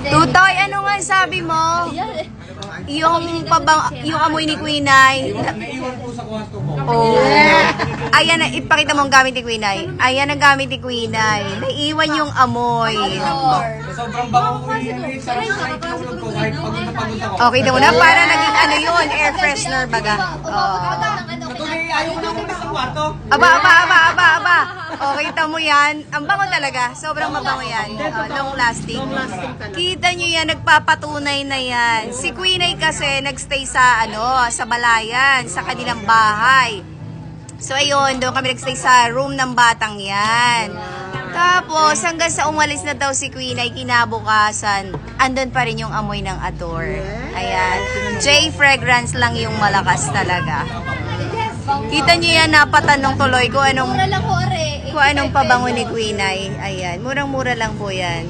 Tutoy, ano nga sabi mo? Yung amoy ni Queen Ay. Naiwan po sa kwarto ko. Oh. Ayan, ipakita mo ang gamit ni Queen Ay. Ayan ang gamit ni Queen Ay. Naiiwan yung amoy. Sobrang bango ko yan. Sarap sa itulog ko kahit pagod na pagod ako. Okay, daw na. Para naging ano yun, air freshener baga. Oh. Natuloy, ayaw ko lang sa kwarto. Aba. Okay, kita mo yan. Ang bango talaga. Sobrang mabango yan. Long lasting. Kita nyo yan, nagpapatunay na yan. Si Queen Ay kasi nagstay sa sa Balayan, sa kanilang bahay. So ayun, doon kami nagstay sa room ng batang yan. Tapos hanggang sa umalis na daw si Queen Ay kinabukasan, andun pa rin yung amoy ng Adore. Ayan. J Fragrance lang yung malakas talaga. Kita nyo yan, napatanong tuloy kung anong pabango ni Queen Ay. Ayan, murang-mura lang po yan.